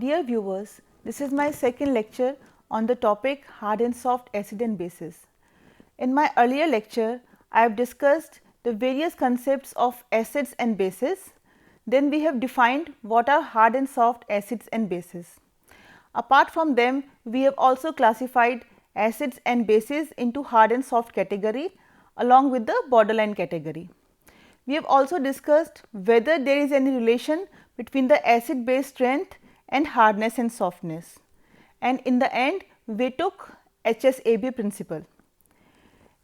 Dear viewers, this is my second lecture on the topic hard and soft acid and bases. In my earlier lecture, I have discussed the various concepts of acids and bases. Then we have defined what are hard and soft acids and bases. Apart from them, we have also classified acids and bases into hard and soft category along with the borderline category. We have also discussed whether there is any relation between the acid base strength and hardness and softness, and in the end we took HSAB principle.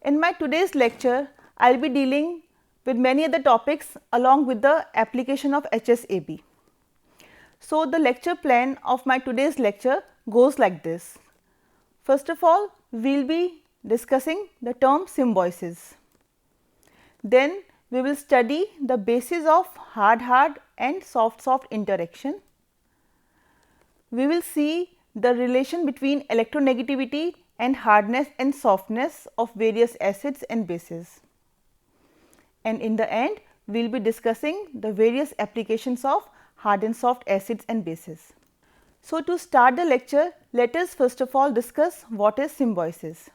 In my today's lecture, I will be dealing with many other topics along with the application of HSAB. So, the lecture plan of my today's lecture goes like this. First of all, we will be discussing the term symbiosis. Then we will study the basis of hard-hard and soft-soft interaction. We will see the relation between electronegativity and hardness and softness of various acids and bases. And in the end, we will be discussing the various applications of hard and soft acids and bases. So, to start the lecture, let us first of all discuss what is symbiosis.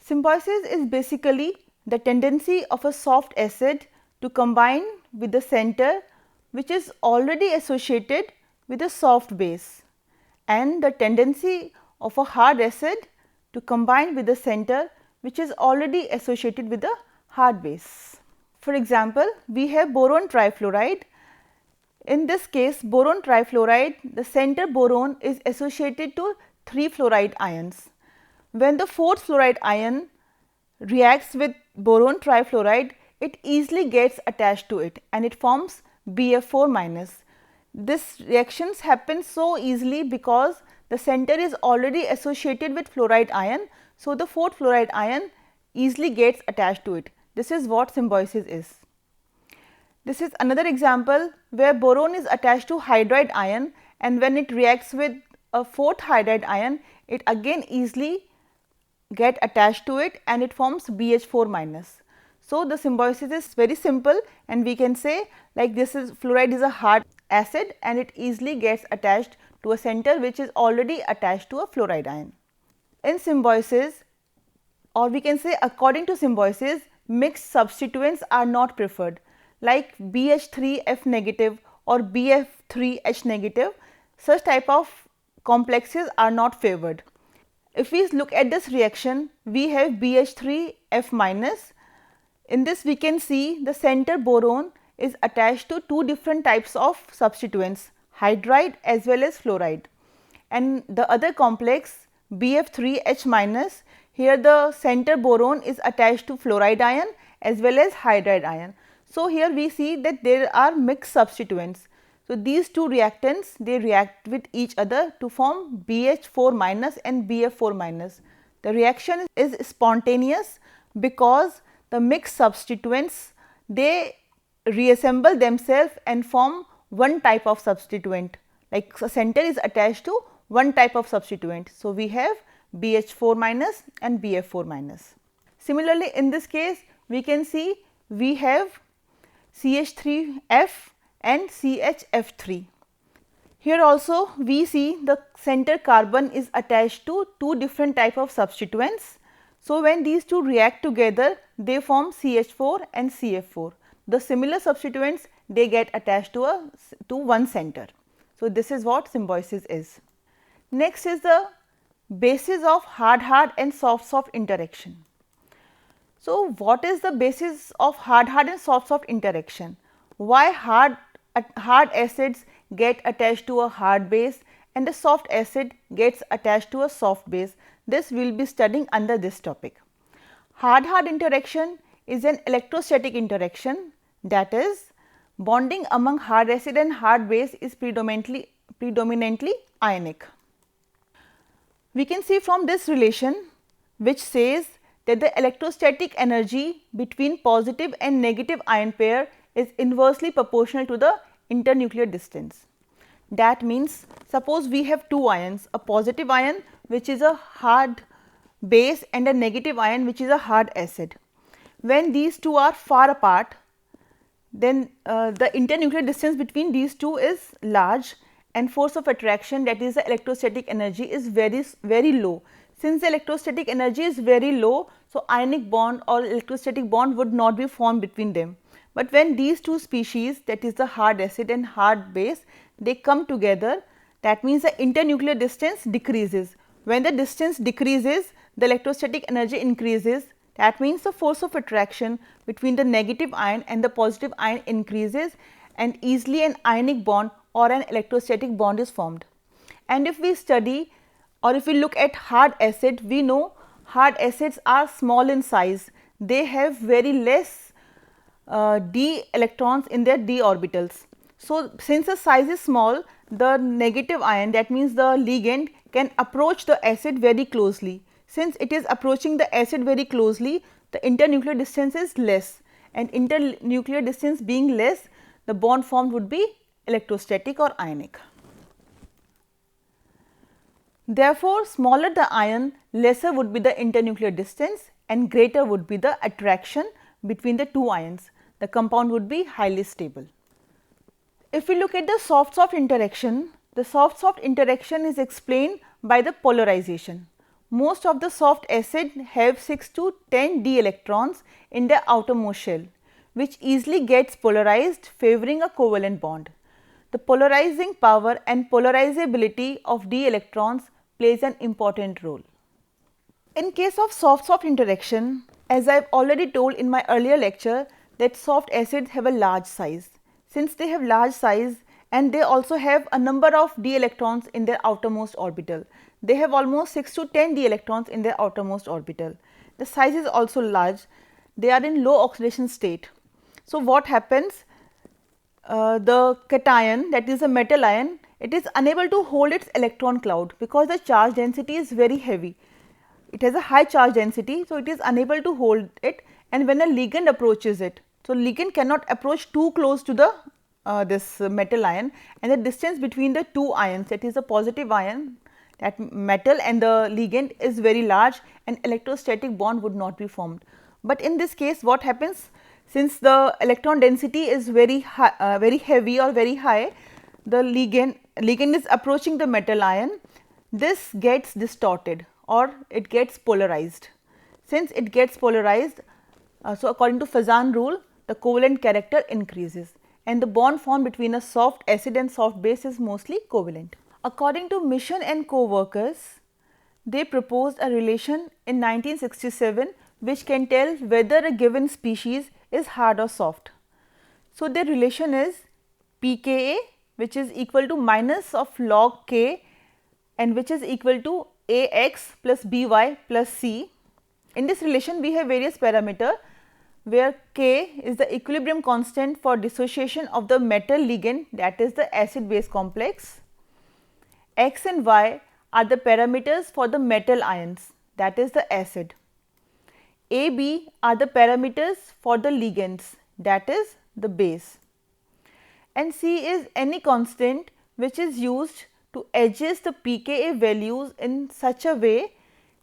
Symbiosis is basically the tendency of a soft acid to combine with the center which is already associated with a soft base, and the tendency of a hard acid to combine with the center which is already associated with a hard base. For example, we have boron trifluoride. In this case, boron trifluoride, the center boron is associated to 3 fluoride ions. When the 4th fluoride ion reacts with boron trifluoride, it easily gets attached to it and it forms BF4 minus. This reactions happen so easily because the center is already associated with fluoride ion. So, the 4th fluoride ion easily gets attached to it. This is what symbiosis is. This is another example where boron is attached to hydride ion, and when it reacts with a 4th hydride ion, it again easily get attached to it and it forms BH4 minus. So, the symbiosis is very simple, and we can say like this is fluoride is a hard acid and it easily gets attached to a center which is already attached to a fluoride ion. In symbiosis, or we can say according to symbiosis, mixed substituents are not preferred, like BH3F negative or BF3H negative. Such type of complexes are not favored. If we look at this reaction, we have BH3F minus. In this we can see the center boron is attached to 2 different types of substituents, hydride as well as fluoride, and the other complex BF3H minus, here the center boron is attached to fluoride ion as well as hydride ion. So, here we see that there are mixed substituents. So, these two reactants, they react with each other to form BH4 minus and BF4 minus. The reaction is spontaneous because the mixed substituents, they reassemble themselves and form one type of substituent, like a center is attached to one type of substituent. So, we have BH4 minus and BF4 minus. Similarly, in this case we can see we have CH3F and CHF3. Here also we see the center carbon is attached to 2 different type of substituents. So, when these two react together, they form CH4 and CF4. The similar substituents, they get attached to one center. So, this is what symbiosis is. Next is the basis of hard-hard and soft-soft interaction. So, what is the basis of hard-hard and soft-soft interaction? Why hard acids get attached to a hard base and a soft acid gets attached to a soft base? This we will be studying under this topic. Hard-hard interaction is an electrostatic interaction, that is, bonding among hard acid and hard base is predominantly ionic. We can see from this relation which says that the electrostatic energy between positive and negative ion pair is inversely proportional to the internuclear distance. That means, suppose we have 2 ions, a positive ion which is a hard base and a negative ion which is a hard acid. When these two are far apart, then the internuclear distance between these two is large, and force of attraction, that is the electrostatic energy, is very low. Since the electrostatic energy is very low, so ionic bond or electrostatic bond would not be formed between them. But when these two species, that is the hard acid and hard base, they come together, that means the internuclear distance decreases. When the distance decreases, the electrostatic energy increases, that means the force of attraction between the negative ion and the positive ion increases, and easily an ionic bond or an electrostatic bond is formed. And if we study or if we look at hard acid, we know hard acids are small in size. They have very less d electrons in their d orbitals. So, since the size is small, the negative ion, that means the ligand, can approach the acid very closely. Since it is approaching the acid very closely, the internuclear distance is less, and internuclear distance being less, the bond formed would be electrostatic or ionic. Therefore, smaller the ion, lesser would be the internuclear distance and greater would be the attraction between the two ions. The compound would be highly stable. If we look at the soft-soft interaction, the soft-soft interaction is explained by the polarization. Most of the soft acid have 6 to 10 d electrons in their outermost shell, which easily gets polarized, favoring a covalent bond. The polarizing power and polarizability of d electrons plays an important role. In case of soft-soft interaction, as I have already told in my earlier lecture, that soft acids have a large size. Since they have large size and they also have a number of d electrons in their outermost orbital, they have almost 6 to 10 d electrons in their outermost orbital. The size is also large, they are in low oxidation state. So, what happens? The cation, that is a metal ion, it is unable to hold its electron cloud because the charge density is very heavy. It has a high charge density, so it is unable to hold it, and when a ligand approaches it, so ligand cannot approach too close to the this metal ion, and the distance between the two ions, that is the positive ion, that metal, and the ligand is very large, and electrostatic bond would not be formed. But in this case, what happens? Since the electron density is very high, very heavy or very high, the ligand is approaching the metal ion. This gets distorted or it gets polarized. Since it gets polarized, so according to Fazan rule, the covalent character increases, and the bond formed between a soft acid and soft base is mostly covalent. According to Mission and co-workers, they proposed a relation in 1967 which can tell whether a given species is hard or soft. So, their relation is pKa, which is equal to minus of log k, and which is equal to Ax plus By plus C. In this relation, we have various parameters where K is the equilibrium constant for dissociation of the metal ligand, that is the acid base complex. X and Y are the parameters for the metal ions, that is the acid. A, B are the parameters for the ligands, that is the base. And C is any constant which is used to adjust the pKa values in such a way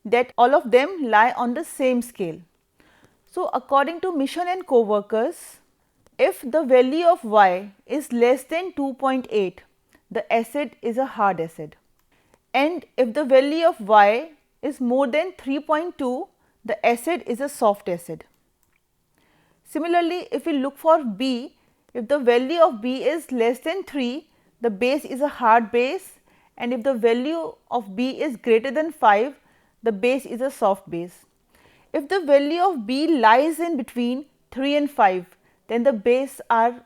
that all of them lie on the same scale. So, according to Mission and co-workers, if the value of Y is less than 2.8, the acid is a hard acid, and if the value of Y is more than 3.2, the acid is a soft acid. Similarly, if we look for B, if the value of B is less than 3, the base is a hard base, and if the value of B is greater than 5, the base is a soft base. If the value of B lies in between 3 and 5, then the base are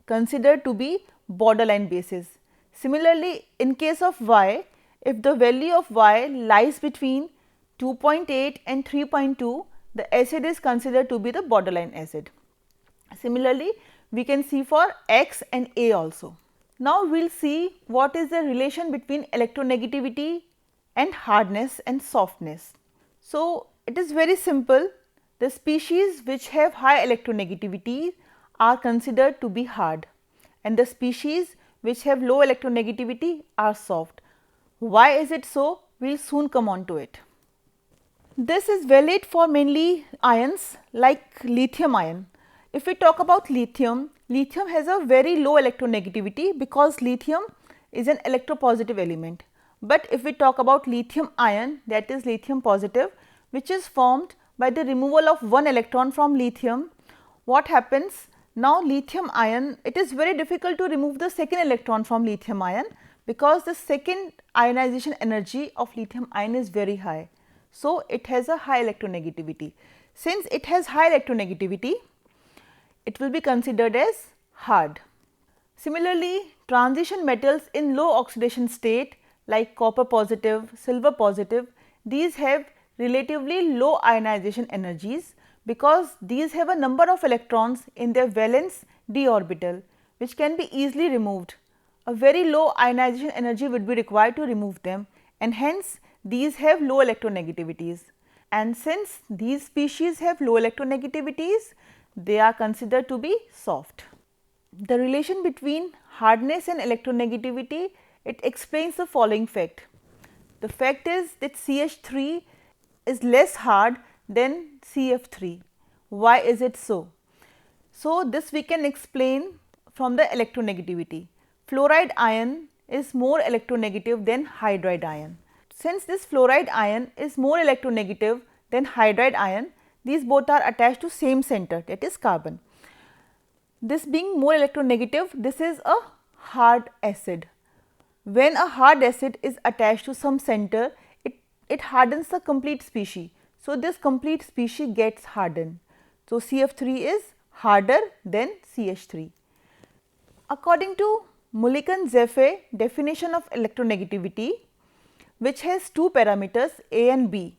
considered to be borderline bases. Similarly, in case of Y, if the value of Y lies between 2.8 and 3.2, the acid is considered to be the borderline acid. Similarly, we can see for X and A also. Now, we will see what is the relation between electronegativity and hardness and softness. So, it is very simple. The species which have high electronegativity are considered to be hard, and the species which have low electronegativity are soft. Why is it so? We will soon come on to it. This is valid for mainly ions like lithium ion. If we talk about lithium, lithium has a very low electronegativity because lithium is an electropositive element. But if we talk about lithium ion, that is lithium positive, which is formed by the removal of one electron from lithium, what happens? Now lithium ion, it is very difficult to remove the second electron from lithium ion, because the second ionization energy of lithium ion is very high. So it has a high electronegativity. Since it has high electronegativity, it will be considered as hard. Similarly, transition metals in low oxidation state like copper positive, silver positive, these have relatively low ionization energies, because these have a number of electrons in their valence d orbital, which can be easily removed. A very low ionization energy would be required to remove them, and hence these have low electronegativities. And since these species have low electronegativities, they are considered to be soft. The relation between hardness and electronegativity, it explains the following fact. The fact is that CH3 is less hard than CF3. Why is it so? So, this we can explain from the electronegativity. Fluoride ion is more electronegative than hydride ion. Since this fluoride ion is more electronegative than hydride ion, these both are attached to same center, that is carbon. This being more electronegative, this is a hard acid. When a hard acid is attached to some center, it hardens the complete species. So, this complete species gets hardened. So, CF3 is harder than CH3. According to Mulliken-Zeffe definition of electronegativity, which has two parameters A and B.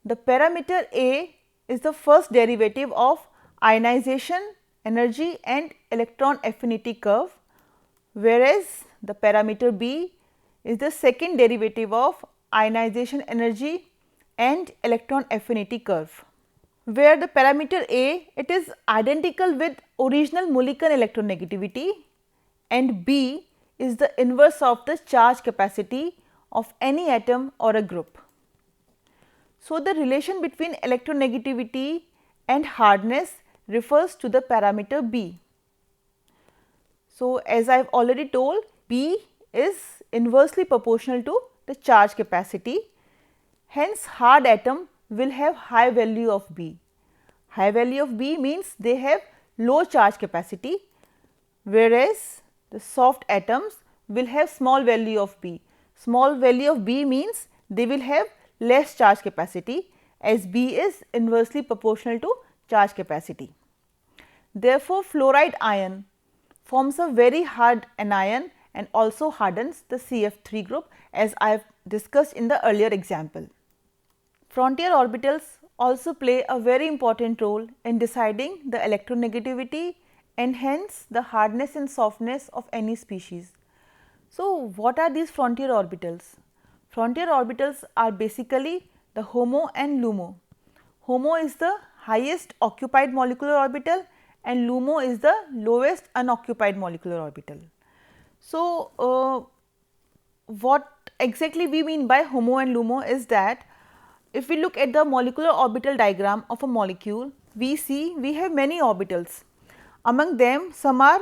The parameter A is the first derivative of ionization energy and electron affinity curve, whereas the parameter B is the second derivative of ionization energy and electron affinity curve, where the parameter A, it is identical with original Mulliken electronegativity, and B is the inverse of the charge capacity of any atom or a group. So, the relation between electronegativity and hardness refers to the parameter B. So, as I have already told, B is inversely proportional to the charge capacity. Hence, hard atom will have high value of B. High value of B means they have low charge capacity, whereas the soft atoms will have small value of B. Small value of B means they will have less charge capacity, as B is inversely proportional to charge capacity. Therefore, fluoride ion forms a very hard anion and also hardens the CF3 group, as I have discussed in the earlier example. Frontier orbitals also play a very important role in deciding the electronegativity and hence the hardness and softness of any species. So, what are these frontier orbitals? Frontier orbitals are basically the HOMO and LUMO. HOMO is the highest occupied molecular orbital and LUMO is the lowest unoccupied molecular orbital. So, what exactly we mean by HOMO and LUMO is that if we look at the molecular orbital diagram of a molecule, we see we have many orbitals. Among them, some are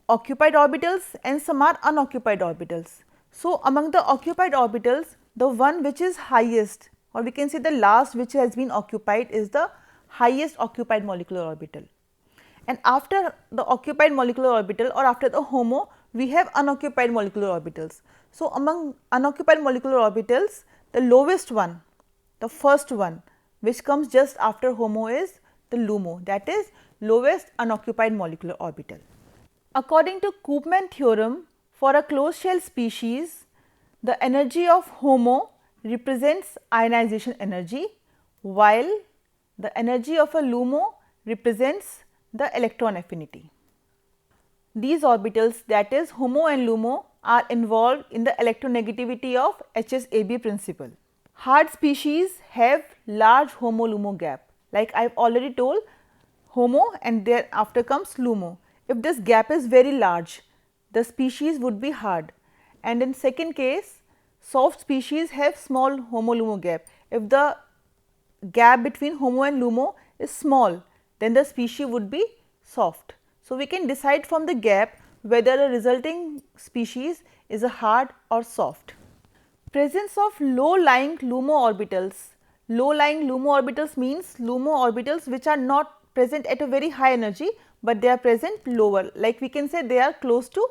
occupied orbitals and some are unoccupied orbitals. So, among the occupied orbitals, the one which is highest, or we can say the last which has been occupied, is the highest occupied molecular orbital. And after the occupied molecular orbital or after the HOMO, we have unoccupied molecular orbitals. So, among unoccupied molecular orbitals, the lowest one, the first one which comes just after HOMO is the LUMO, that is lowest unoccupied molecular orbital. According to Koopman theorem, for a closed shell species, the energy of HOMO represents ionization energy, while the energy of a LUMO represents the electron affinity. These orbitals, that is HOMO and LUMO, are involved in the electronegativity of HSAB principle. Hard species have large HOMO-LUMO gap, like I have already told, HOMO and thereafter comes LUMO. If this gap is very large, the species would be hard, and in second case, soft species have small HOMO-LUMO gap. If the gap between HOMO and LUMO is small, then the species would be soft. So, we can decide from the gap whether a resulting species is a hard or soft. Presence of low-lying LUMO orbitals. Low-lying LUMO orbitals means LUMO orbitals which are not present at a very high energy, but they are present lower, like we can say they are close to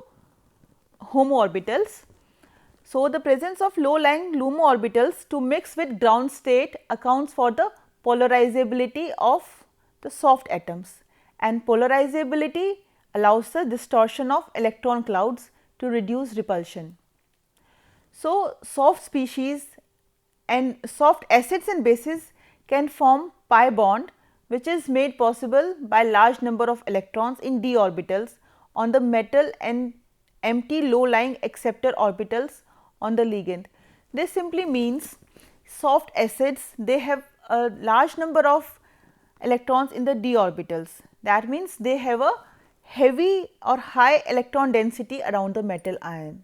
HOMO orbitals. So, the presence of low-lying LUMO orbitals to mix with ground state accounts for the polarizability of the soft atoms, and polarizability allows the distortion of electron clouds to reduce repulsion. So, soft species and soft acids and bases can form pi bond, which is made possible by large number of electrons in d orbitals on the metal and empty low lying acceptor orbitals on the ligand. This simply means soft acids, they have a large number of electrons in the d orbitals. That means they have a heavy or high electron density around the metal ion.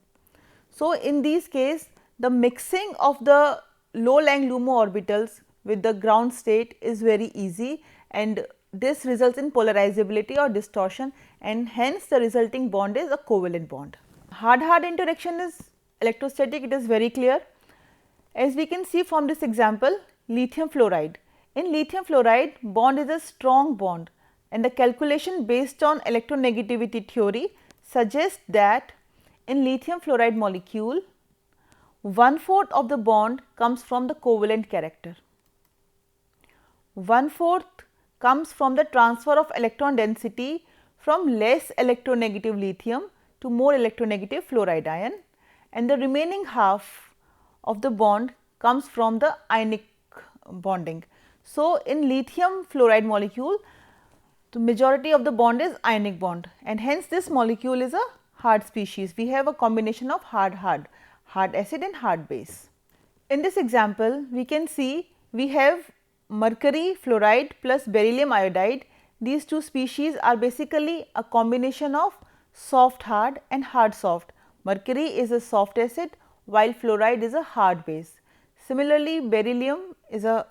So, in these case the mixing of the low lying LUMO orbitals with the ground state is very easy, and this results in polarizability or distortion, and hence the resulting bond is a covalent bond. Hard-hard interaction is electrostatic, it is very clear. As we can see from this example, lithium fluoride. In lithium fluoride, bond is a strong bond, and the calculation based on electronegativity theory suggests that in lithium fluoride molecule, 1/4 of the bond comes from the covalent character. 1/4 comes from the transfer of electron density from less electronegative lithium to more electronegative fluoride ion, and the remaining half of the bond comes from the ionic bonding. So, in lithium fluoride molecule, the majority of the bond is ionic bond, and hence this molecule is a hard species. We have a combination of hard acid and hard base. In this example, we can see we have mercury fluoride plus beryllium iodide. These two species are basically a combination of soft hard and hard soft. Mercury is a soft acid while fluoride is a hard base. Similarly, beryllium is a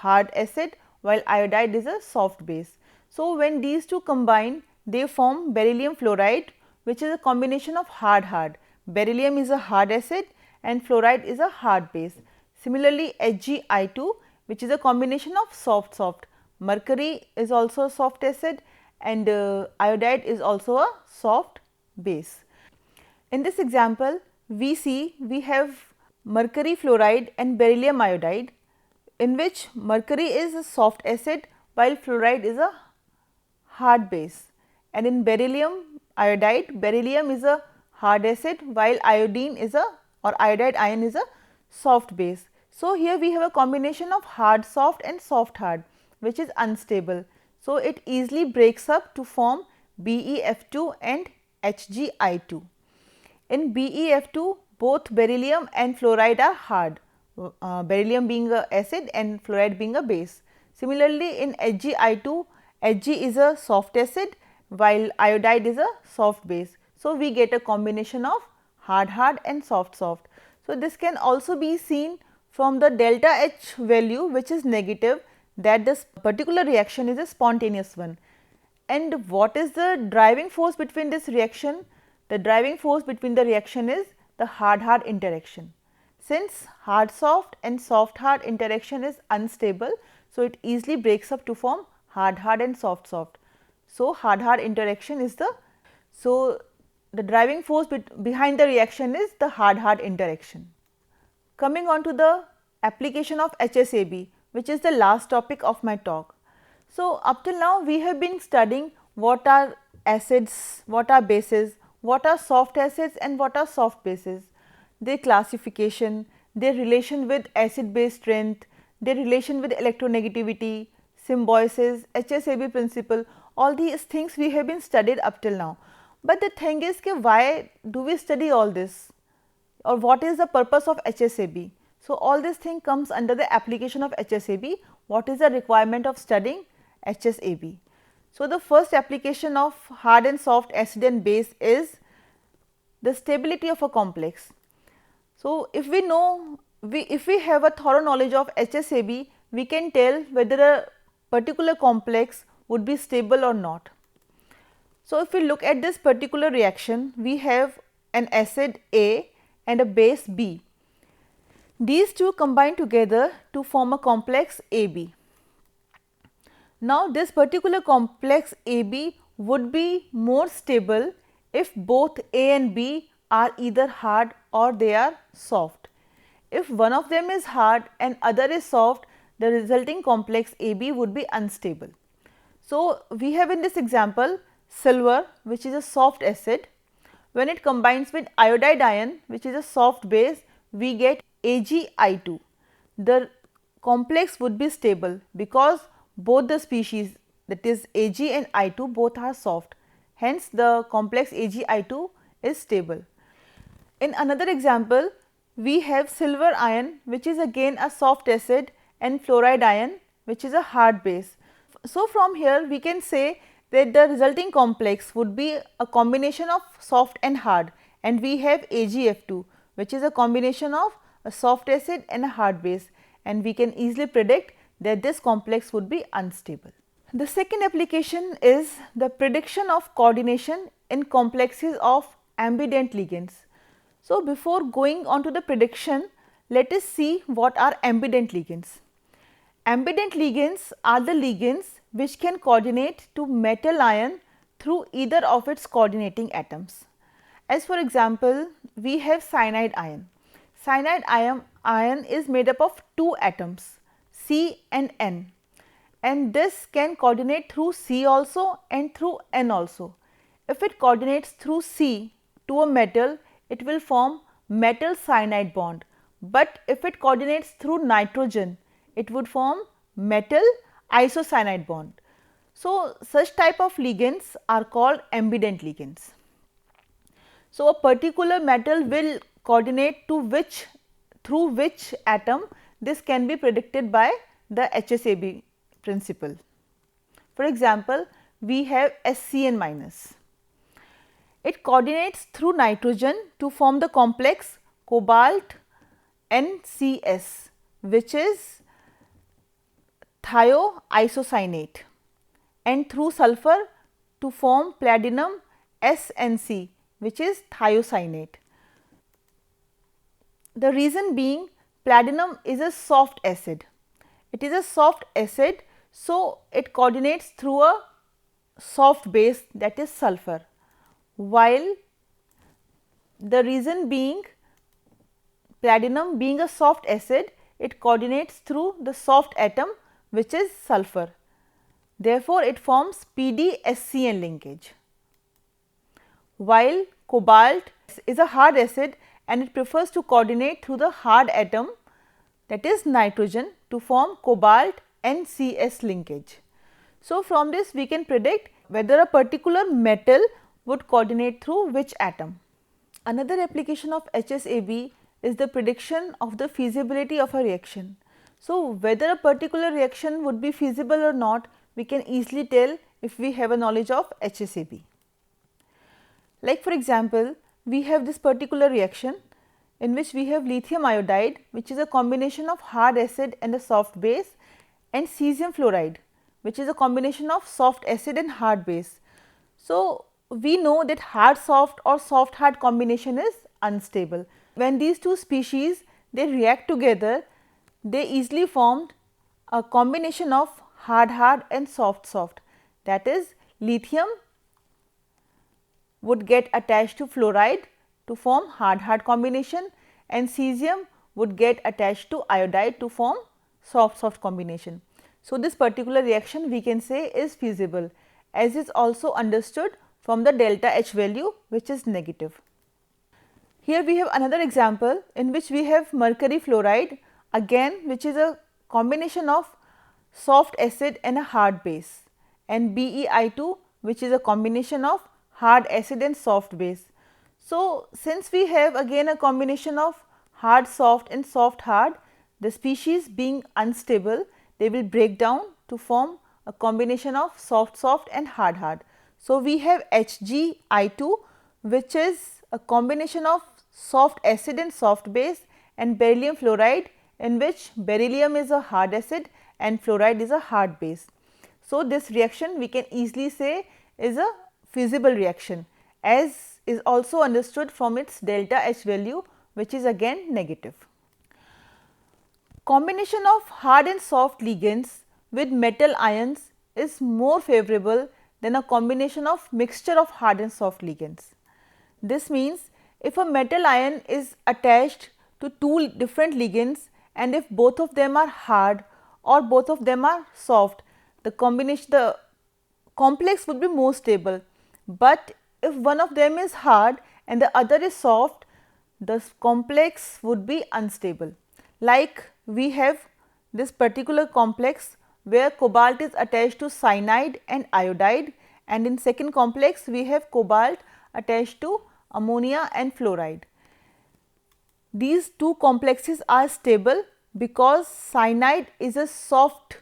hard acid while iodide is a soft base. So, when these two combine, they form beryllium fluoride, which is a combination of hard. Beryllium is a hard acid and fluoride is a hard base. Similarly, HgI2, which is a combination of soft. Mercury is also a soft acid and iodide is also a soft base. In this example, we have mercury fluoride and beryllium iodide, in which mercury is a soft acid while fluoride is a hard base, and in beryllium iodide, beryllium is a hard acid while iodine is a or iodide ion is a soft base. So, here we have a combination of hard soft and soft hard, which is unstable. So, it easily breaks up to form BeF2 and HgI2. In BeF2, both beryllium and fluoride are hard, beryllium being a acid and fluoride being a base. Similarly, in HgI2, Hg is a soft acid while iodide is a soft base. So, we get a combination of hard and soft. So, this can also be seen from the delta H value, which is negative, that this particular reaction is a spontaneous one. And what is the driving force between this reaction? The driving force between the reaction is the hard interaction. Since hard soft and soft hard interaction is unstable, so it easily breaks up to form hard and soft. So, hard interaction is the driving force behind the reaction is the hard interaction. Coming on to the application of HSAB, which is the last topic of my talk. So, up till now we have been studying what are acids, what are bases, what are soft acids and what are soft bases, their classification, their relation with acid base strength, their relation with electronegativity, symbiosis, HSAB principle, all these things we have been studied up till now. But the thing is, why do we study all this, or what is the purpose of HSAB? So, all this thing comes under the application of HSAB. What is the requirement of studying HSAB? So, the first application of hard and soft acid and base is the stability of a complex. So, if we have a thorough knowledge of HSAB, we can tell whether a particular complex would be stable or not. So, if we look at this particular reaction, we have an acid A and a base B. These two combine together to form a complex AB. Now, this particular complex AB would be more stable if both A and B are either hard or they are soft. If one of them is hard and other is soft, the resulting complex AB would be unstable. So, we have in this example silver, which is a soft acid. When it combines with iodide ion, which is a soft base, we get AgI2. The complex would be stable because both the species, that is Ag and I2, both are soft. Hence, the complex AgI2 is stable. In another example, we have silver ion, which is again a soft acid, and fluoride ion, which is a hard base. So, from here we can say that the resulting complex would be a combination of soft and hard, and we have AgF2, which is a combination of a soft acid and a hard base, and we can easily predict that this complex would be unstable. The second application is the prediction of coordination in complexes of ambident ligands. So, before going on to the prediction, let us see what are ambident ligands. Ambident ligands are the ligands which can coordinate to metal ion through either of its coordinating atoms. As for example, we have cyanide ion. Cyanide ion is made up of two atoms, C and N, and this can coordinate through C also and through N also. If it coordinates through C to a metal, it will form metal cyanide bond, but if it coordinates through nitrogen, it would form metal isocyanide bond. So, such type of ligands are called ambident ligands. So, a particular metal will coordinate to through which atom, this can be predicted by the HSAB principle. For example, we have SCN minus. It coordinates through nitrogen to form the complex cobalt NCS, which is thioisocyanate, and through sulfur to form platinum SNC, which is thiocyanate. The reason being, platinum is a soft acid. It is a soft acid, so it coordinates through a soft base, that is sulfur, while the reason being, platinum being a soft acid, it coordinates through the soft atom, which is sulfur. Therefore, it forms PDSCN linkage, while cobalt is a hard acid and it prefers to coordinate through the hard atom, that is nitrogen, to form cobalt NCS linkage. So, from this we can predict whether a particular metal would coordinate through which atom. Another application of HSAB is the prediction of the feasibility of a reaction. So, whether a particular reaction would be feasible or not, we can easily tell if we have a knowledge of HSAB. Like for example, we have this particular reaction in which we have lithium iodide, which is a combination of hard acid and a soft base, and cesium fluoride, which is a combination of soft acid and hard base. So, we know that hard soft or soft hard combination is unstable. When these two species they react together, they easily formed a combination of hard hard and soft soft, that is lithium would get attached to fluoride to form hard hard combination, and cesium would get attached to iodide to form soft soft combination. So, this particular reaction we can say is feasible, as is also understood from the delta H value, which is negative. Here we have another example in which we have mercury fluoride, again which is a combination of soft acid and a hard base, and BeI2, which is a combination of hard acid and soft base. So, since we have again a combination of hard soft and soft hard, the species being unstable, they will break down to form a combination of soft soft and hard hard. So, we have HgI2, which is a combination of soft acid and soft base, and beryllium fluoride, in which beryllium is a hard acid and fluoride is a hard base. So, this reaction we can easily say is a feasible reaction, as is also understood from its delta H value, which is again negative. Combination of hard and soft ligands with metal ions is more favorable than a combination of mixture of hard and soft ligands. This means if a metal ion is attached to two different ligands and if both of them are hard or both of them are soft, the complex would be more stable. But if one of them is hard and the other is soft, the complex would be unstable. Like we have this particular complex where cobalt is attached to cyanide and iodide, and in second complex we have cobalt attached to ammonia and fluoride. These two complexes are stable because cyanide is a soft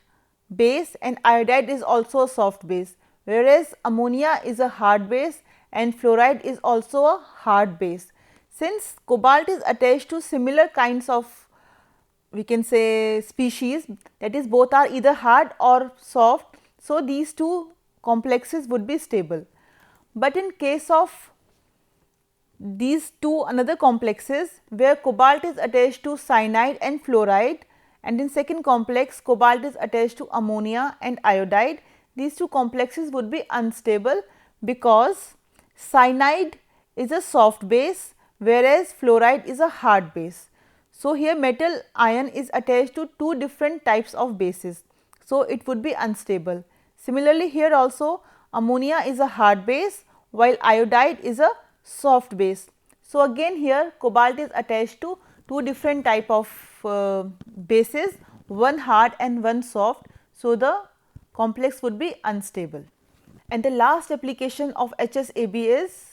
base and iodide is also a soft base, whereas ammonia is a hard base and fluoride is also a hard base. Since cobalt is attached to similar kinds of, we can say, species, that is both are either hard or soft, so these two complexes would be stable. But in case of these two another complexes where cobalt is attached to cyanide and fluoride, and in second complex cobalt is attached to ammonia and iodide, these two complexes would be unstable because cyanide is a soft base whereas fluoride is a hard base. So, here metal ion is attached to two different types of bases, so it would be unstable. Similarly, here also ammonia is a hard base while iodide is a soft base. So, again here cobalt is attached to two different type of bases, one hard and one soft. So, the complex would be unstable. And the last application of HSAB is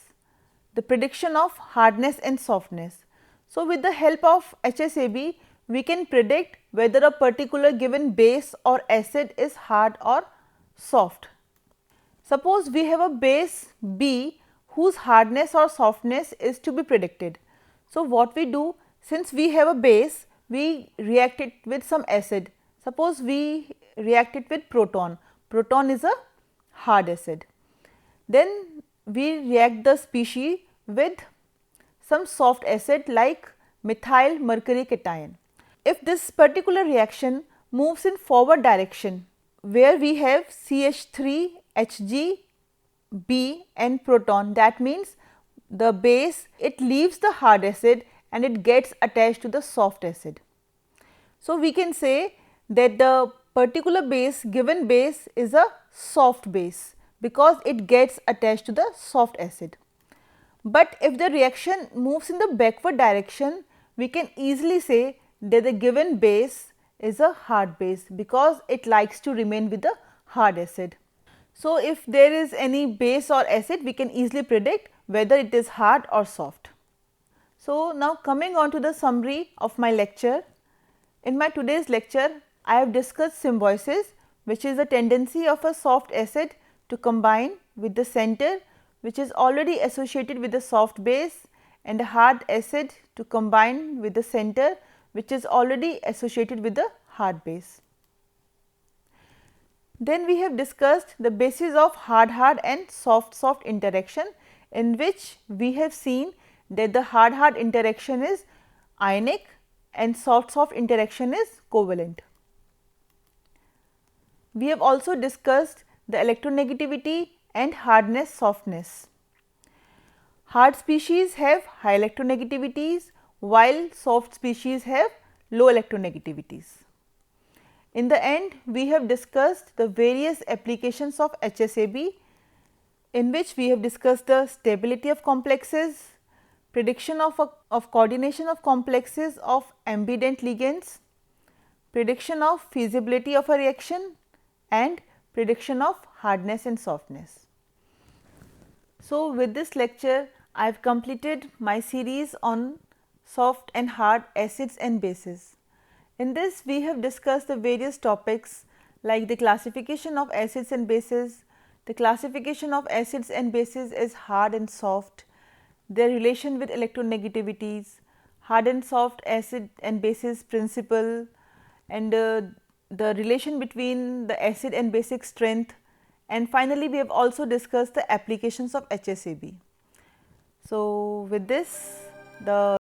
the prediction of hardness and softness. So, with the help of HSAB, we can predict whether a particular given base or acid is hard or soft. Suppose we have a base B whose hardness or softness is to be predicted. So, what we do, since we have a base, we react it with some acid. Suppose we react it with proton. Proton is a hard acid. Then we react the species with some soft acid like methyl mercury cation. If this particular reaction moves in forward direction where we have CH3, Hg, B and proton, that means the base, it leaves the hard acid and it gets attached to the soft acid. So, we can say that the particular base, given base is a soft base because it gets attached to the soft acid. But if the reaction moves in the backward direction, we can easily say that the given base is a hard base because it likes to remain with the hard acid. So, if there is any base or acid, we can easily predict whether it is hard or soft. So, now coming on to the summary of my lecture. In my today's lecture, I have discussed symbiosis, which is the tendency of a soft acid to combine with the center which is already associated with the soft base, and a hard acid to combine with the center which is already associated with the hard base. Then we have discussed the basis of hard and soft interaction, in which we have seen that the hard interaction is ionic and soft interaction is covalent. We have also discussed the electronegativity and hardness softness. Hard species have high electronegativities while soft species have low electronegativities. In the end, we have discussed the various applications of HSAB, in which we have discussed the stability of complexes, prediction of coordination of complexes of ambident ligands, prediction of feasibility of a reaction, and prediction of hardness and softness. So, with this lecture, I have completed my series on soft and hard acids and bases. In this, we have discussed the various topics like the classification of acids and bases, the classification of acids and bases as hard and soft, their relation with electronegativities, hard and soft acid and bases principle, and the relation between the acid and basic strength, and finally, we have also discussed the applications of HSAB. So, with this, the